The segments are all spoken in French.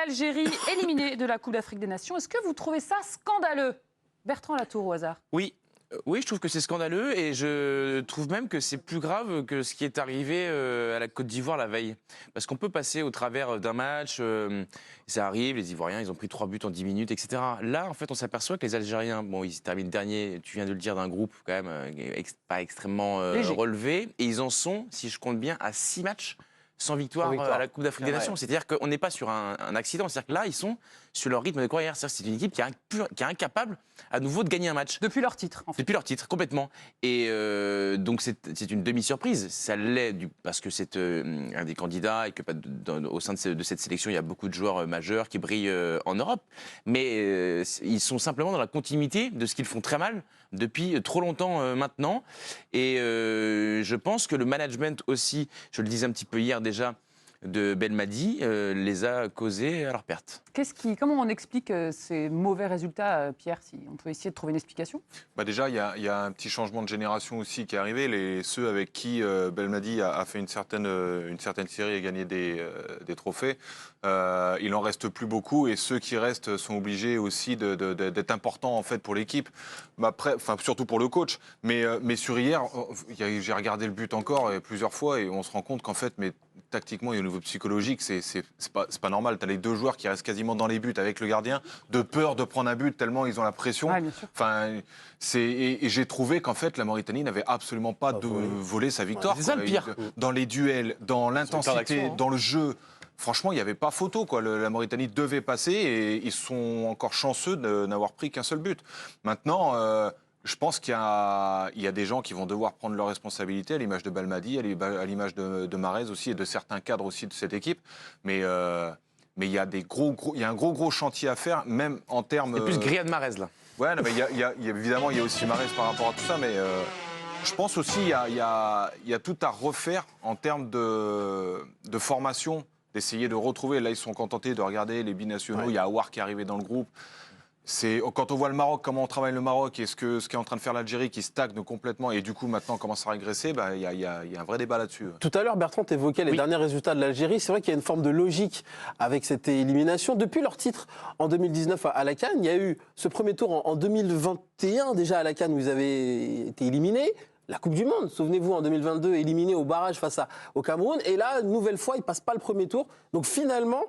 l'Algérie éliminée de la Coupe d'Afrique des Nations. Est-ce que vous trouvez ça scandaleux? Bertrand Latour, au hasard. Oui. Oui, je trouve que c'est scandaleux et je trouve même que c'est plus grave que ce qui est arrivé à la Côte d'Ivoire la veille. Parce qu'on peut passer au travers d'un match, ça arrive, les Ivoiriens, ils ont pris 3 buts en 10 minutes, etc. Là, en fait, on s'aperçoit que les Algériens, bon, ils terminent dernier, tu viens de le dire, d'un groupe quand même pas extrêmement relevé. Et ils en sont, si je compte bien, à 6 matchs sans victoire à la Coupe d'Afrique des Nations. C'est-à-dire qu'on n'est pas sur un accident. C'est-à-dire que là, ils sont sur leur rythme de carrière. C'est une équipe qui est incapable à nouveau de gagner un match. Depuis leur titre, en fait. Depuis leur titre, complètement. Et donc, c'est une demi-surprise. Ça l'est parce que c'est un des candidats et que au sein de cette sélection, il y a beaucoup de joueurs majeurs qui brillent en Europe. Mais ils sont simplement dans la continuité de ce qu'ils font très mal depuis trop longtemps maintenant. Et je pense que le management aussi, je le disais un petit peu hier déjà, de Belmadi, les a causés à leur perte. Comment on explique ces mauvais résultats, Pierre, si on peut essayer de trouver une explication? Déjà, il y a un petit changement de génération aussi qui est arrivé. Ceux avec qui Belmadi a fait une certaine série et gagné des trophées, il n'en reste plus beaucoup et ceux qui restent sont obligés aussi d'être importants en fait pour l'équipe, surtout pour le coach. Mais sur hier, j'ai regardé le but encore plusieurs fois et on se rend compte qu'en fait, tactiquement et au niveau psychologique, c'est pas normal. Tu as les deux joueurs qui restent quasiment dans les buts avec le gardien, de peur de prendre un but tellement ils ont la pression. Ouais, bien sûr. Et j'ai trouvé qu'en fait, la Mauritanie n'avait absolument pas volé sa victoire. C'est ça le pire. Dans les duels, dans l'intensité, dans le jeu. Franchement, il n'y avait pas photo, quoi. La Mauritanie devait passer et ils sont encore chanceux de n'avoir pris qu'un seul but. Maintenant, je pense qu'il y a des gens qui vont devoir prendre leurs responsabilités, à l'image de Belmadi, à l'image de Mahrez aussi et de certains cadres aussi de cette équipe. Mais il y a un gros chantier à faire, même en termes. C'est plus Griad Mahrez là. Ouais, non, mais évidemment, il y a aussi Mahrez par rapport à tout ça, mais je pense aussi qu'il y a tout à refaire en termes de formation, d'essayer de retrouver. Là, ils sont contentés de regarder les binationaux. Ouais. Il y a Aouar qui est arrivé dans le groupe. Quand on voit le Maroc, comment on travaille le Maroc et ce qu'est en train de faire l'Algérie qui stagne complètement et du coup maintenant commence à régresser, il y a un vrai débat là-dessus. Tout à l'heure, Bertrand, tu évoquais les derniers résultats de l'Algérie. C'est vrai qu'il y a une forme de logique avec cette élimination. Depuis leur titre en 2019 à la CAN, il y a eu ce premier tour en 2021 déjà à la CAN où ils avaient été éliminés. La Coupe du Monde, souvenez-vous, en 2022, éliminés au barrage face au Cameroun. Et là, une nouvelle fois, ils ne passent pas le premier tour. Donc finalement,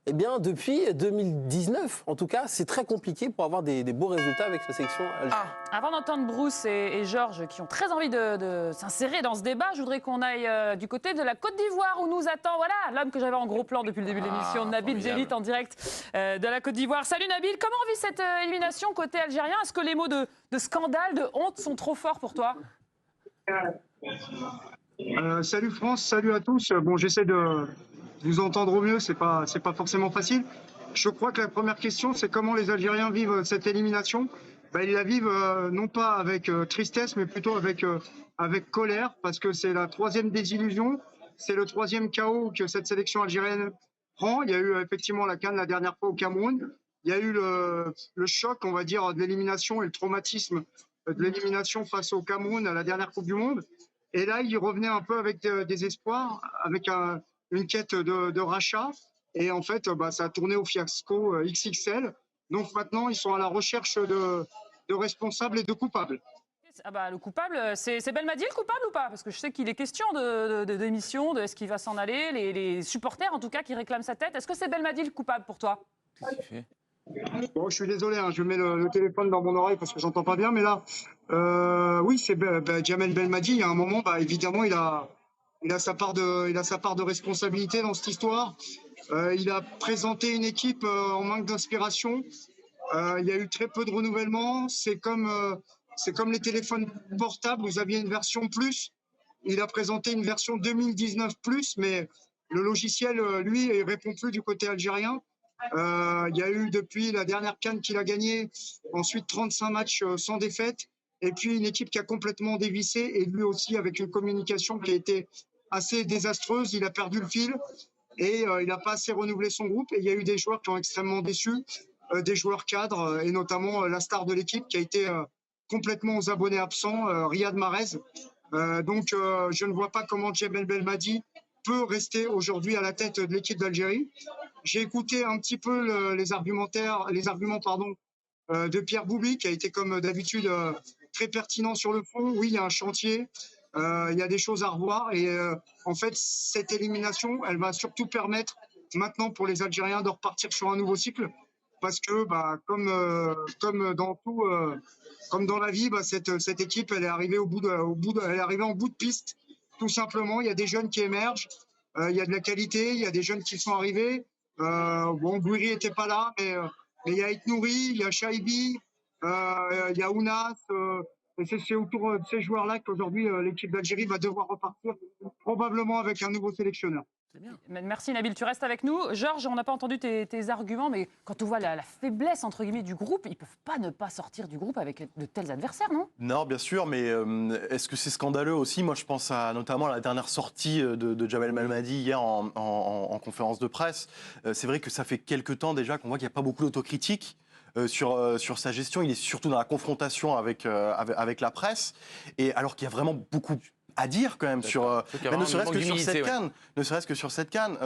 depuis 2019, en tout cas, c'est très compliqué pour avoir des beaux résultats avec la sélection algérienne. Avant d'entendre Bruce et Georges qui ont très envie de s'insérer dans ce débat, je voudrais qu'on aille du côté de la Côte d'Ivoire où nous attend, l'homme que j'avais en gros plan depuis le début de l'émission, Nabil Djellit en direct de la Côte d'Ivoire. Salut Nabil, comment vit cette élimination côté algérien? Est-ce que les mots de scandale, de honte sont trop forts pour toi? Salut France, salut à tous. Bon, j'essaie de vous entendre au mieux, c'est pas forcément facile. Je crois que la première question, c'est comment les Algériens vivent cette élimination. Ils la vivent non pas avec tristesse, mais plutôt avec colère, parce que c'est la troisième désillusion, c'est le troisième chaos que cette sélection algérienne prend. Il y a eu effectivement la CAN la dernière fois au Cameroun. Il y a eu le choc, on va dire, de l'élimination et le traumatisme de l'élimination face au Cameroun à la dernière Coupe du Monde. Et là, ils revenaient un peu avec des espoirs, avec une quête de rachat. Et en fait, ça a tourné au fiasco XXL. Donc maintenant, ils sont à la recherche de responsables et de coupables. Le coupable, c'est Belmadi le coupable ou pas? Parce que je sais qu'il est question de démission, de est-ce qu'il va s'en aller, les supporters en tout cas qui réclament sa tête. Est-ce que c'est Belmadi le coupable pour toi? Bon, je suis désolé, je mets le téléphone dans mon oreille parce que j'entends pas bien, mais là, oui, c'est Djamel Belmadi. Il y a un moment, évidemment, il a sa part de responsabilité dans cette histoire. Il a présenté une équipe en manque d'inspiration. Il y a eu très peu de renouvellement. C'est comme les téléphones portables. Vous aviez une version plus. Il a présenté une version 2019 plus, mais le logiciel, lui, ne répond plus du côté algérien. Il y a eu depuis la dernière CAN qu'il a gagnée, ensuite 35 matchs sans défaite, et puis une équipe qui a complètement dévissé, et lui aussi avec une communication qui a été assez désastreuse. Il a perdu le fil et il n'a pas assez renouvelé son groupe, et il y a eu des joueurs qui ont extrêmement déçu, des joueurs cadres, et notamment la star de l'équipe qui a été complètement aux abonnés absents, Riyad Mahrez. Donc je ne vois pas comment Djamel Belmadi peut rester aujourd'hui à la tête de l'équipe d'Algérie. j'ai écouté un petit peu les arguments pardon, de Pierre Boubi, qui a été comme d'habitude très pertinent sur le fond. Oui, il y a un chantier, il y a des choses à revoir. Et en fait, cette élimination, elle va surtout permettre maintenant pour les Algériens de repartir sur un nouveau cycle. Parce que, comme dans tout, comme dans la vie, cette équipe, elle est arrivée elle est arrivée en bout de piste. Tout simplement, il y a des jeunes qui émergent, il y a de la qualité, il y a des jeunes qui sont arrivés. Gouiri n'était pas là, mais il y a Aït-Nouri, il y a Shaibi, il y a Ounas. Et c'est autour de ces joueurs-là qu'aujourd'hui l'équipe d'Algérie va devoir repartir, probablement avec un nouveau sélectionneur. Merci Nabil, tu restes avec nous. Georges, on n'a pas entendu tes arguments, mais quand on voit la faiblesse entre guillemets du groupe, ils ne peuvent pas ne pas sortir du groupe avec de tels adversaires, non? Non, bien sûr, mais est-ce que c'est scandaleux aussi? Moi, je pense à notamment la dernière sortie de Jamel Belmadi hier en conférence de presse. C'est vrai que ça fait quelques temps déjà qu'on voit qu'il n'y a pas beaucoup d'autocritique. Sur sa gestion, il est surtout dans la confrontation avec la presse, et alors qu'il y a vraiment beaucoup à dire quand même ne serait-ce que sur cette CAN.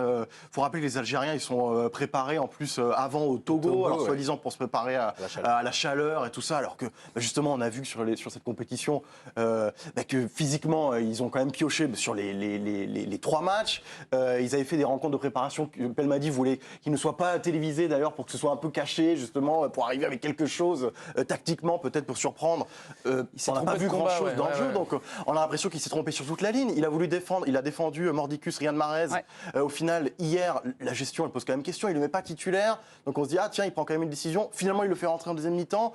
Faut rappeler que les Algériens ils sont préparés en plus avant au Togo, alors soi-disant pour se préparer à la chaleur et tout ça, alors que justement on a vu sur cette compétition que physiquement ils ont quand même pioché sur les 3 matchs. Ils avaient fait des rencontres de préparation que Belmadi voulait qu'ils ne soient pas télévisés d'ailleurs pour que ce soit un peu caché justement pour arriver avec quelque chose tactiquement peut-être pour surprendre. On n'a pas vu grand-chose dans le jeu, donc on a l'impression qu'il s'est trompé sur toute la ligne. Il a voulu défendre, il a défendu Mordicus, Riyad Mahrez. Au final, hier, la gestion, elle pose quand même question. Il ne le met pas titulaire. Donc on se dit, ah tiens, il prend quand même une décision. Finalement, il le fait rentrer en deuxième mi-temps.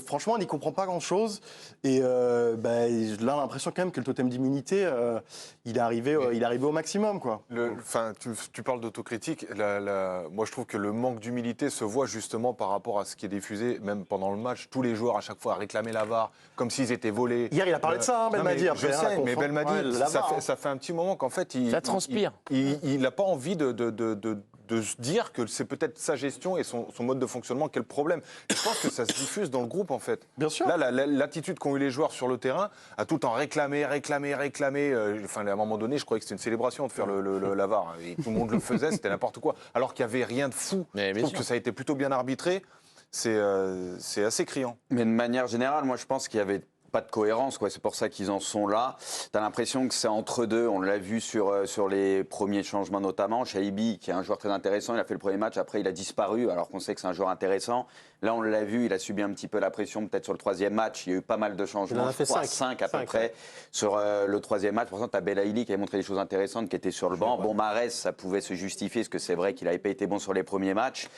Franchement, on n'y comprend pas grand-chose. Et là, on a l'impression quand même que le totem d'immunité, il est arrivé au maximum, quoi. Tu parles d'autocritique. Moi, je trouve que le manque d'humilité se voit justement par rapport à ce qui est diffusé, même pendant le match. Tous les joueurs, à chaque fois, réclamer la VAR, comme s'ils étaient volés. Hier, il a parlé de ça, Belmadi. Je sais, mais Belmadi, ça fait un petit moment qu'en fait, ça transpire. Il n'a pas envie de se dire que c'est peut-être sa gestion et son mode de fonctionnement qui est le problème. Et je pense que ça se diffuse dans le groupe, en fait. Bien sûr. Là, l'attitude qu'ont eu les joueurs sur le terrain a tout le temps réclamé. À un moment donné, je croyais que c'était une célébration de faire la VAR. Et tout le monde le faisait, c'était n'importe quoi. Alors qu'il n'y avait rien de fou. Je trouve que ça a été plutôt bien arbitré. C'est assez criant. Mais de manière générale, moi, je pense qu'il y avait pas de cohérence, quoi. C'est pour ça qu'ils en sont là. Tu as l'impression que c'est entre deux. On l'a vu sur les premiers changements notamment. Shaibi, qui est un joueur très intéressant, il a fait le premier match, après il a disparu, alors qu'on sait que c'est un joueur intéressant. Là, on l'a vu, il a subi un petit peu la pression peut-être sur le troisième match. Il y a eu pas mal de changements. Il en a fait 5 à peu près sur le troisième match. Pour exemple, tu as Belaïli qui avait montré des choses intéressantes, qui était sur le banc. Bon, Mahrez, ça pouvait se justifier, parce que c'est vrai qu'il n'avait pas été bon sur les premiers matchs.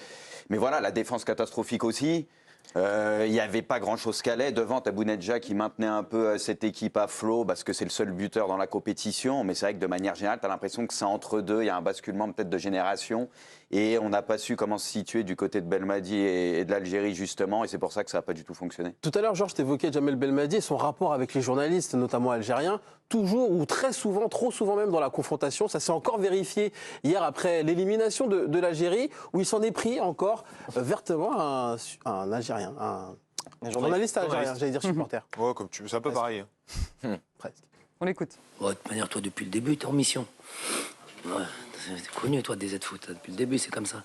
Mais voilà, la défense catastrophique aussi. Il n'y avait pas grand-chose qu'allait. Devant, tu as Bounedjah qui maintenait un peu cette équipe à flot parce que c'est le seul buteur dans la compétition. Mais c'est vrai que de manière générale, tu as l'impression que c'est entre deux. Il y a un basculement peut-être de génération. Et on n'a pas su comment se situer du côté de Belmadi et de l'Algérie, justement. Et c'est pour ça que ça n'a pas du tout fonctionné. Tout à l'heure, Georges, t'évoquais Jamel Belmadi et son rapport avec les journalistes, notamment algériens. Toujours ou très souvent, trop souvent même dans la confrontation. Ça s'est encore vérifié hier après l'élimination de l'Algérie, où il s'en est pris encore vertement à un Algérien, un journaliste algérien, j'allais dire supporter. Ouais, c'est un peu pareil. Presque. On l'écoute. De toute manière, toi, depuis le début, t'es en mission. Ouais, t'es connu, toi, des Z-Foot. Depuis le début, c'est comme ça.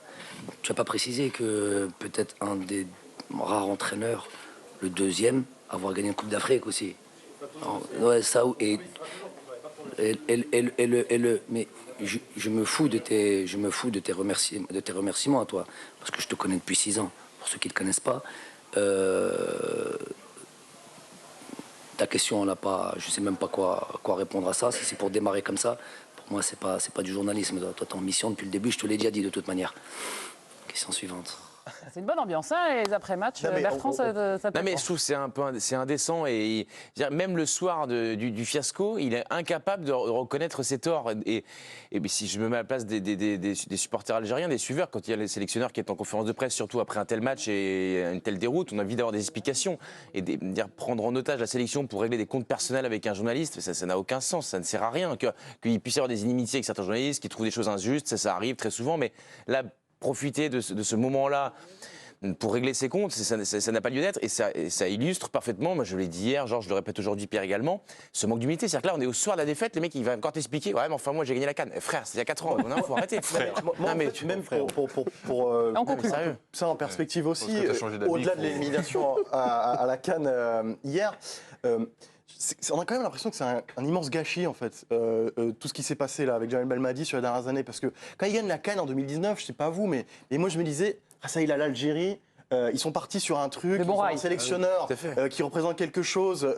Tu n'as pas précisé que peut-être un des rares entraîneurs, le deuxième, à avoir gagné une Coupe d'Afrique aussi. Alors, ouais, ça, mais je me fous de tes remerciements à toi, parce que je te connais depuis 6 ans. Pour ceux qui ne te connaissent pas, ta question, je ne sais même pas quoi répondre à ça. Si c'est pour démarrer comme ça, pour moi, c'est pas du journalisme. Toi, t'es en mission depuis le début, je te l'ai déjà dit de toute manière. Question suivante. C'est une bonne ambiance, hein, les après-matchs. Bertrand, ça Non, mais je trouve que c'est indécent. Et même le soir du fiasco, il est incapable de reconnaître ses torts. Et si je me mets à la place des supporters algériens, des suiveurs, quand il y a le sélectionneur qui est en conférence de presse, surtout après un tel match et une telle déroute, on a envie d'avoir des explications. Et prendre en otage la sélection pour régler des comptes personnels avec un journaliste, ça n'a aucun sens. Ça ne sert à rien. Qu'il puisse y avoir des inimitiés avec certains journalistes qui trouvent des choses injustes, ça arrive très souvent. Mais là, profiter de ce moment-là pour régler ses comptes, ça n'a pas lieu d'être. Et ça illustre parfaitement, moi je l'ai dit hier, Georges, je le répète aujourd'hui, Pierre également, ce manque d'humilité. C'est-à-dire que là, on est au soir de la défaite, le mec il va encore t'expliquer, ouais, mais enfin moi j'ai gagné la CAN. Frère, c'est il y a 4 ans, il faut arrêter. Moi, en fait, même pour On conclut. Sérieux. ça en perspective aussi, que t'as changé d'avis, au-delà de faut- l'élimination à la CAN hier, on a quand même l'impression que c'est un immense gâchis en fait, tout ce qui s'est passé là avec Jamel Belmadi sur les dernières années, parce que quand il gagne la CAN en 2019, je sais pas vous, mais moi je me disais, ah ça il a l'Algérie. Ils sont partis sur un truc, Le bon ils ont un rail. sélectionneur Tout à fait. qui représente quelque chose,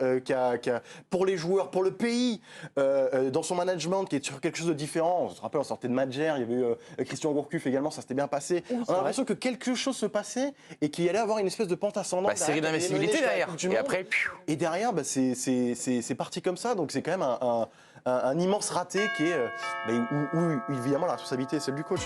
pour les joueurs, pour le pays, dans son management, qui est sur quelque chose de différent. On se rappelle, on sortait de Madjer, il y avait eu Christian Gourcuff également, ça s'était bien passé. On a l'impression que quelque chose se passait et qu'il y allait avoir une espèce de pente ascendante. Bah, série d'investibilité derrière. Et après, Et derrière, bah, c'est parti comme ça, donc c'est quand même un immense raté qui est, où évidemment la responsabilité est celle du coach.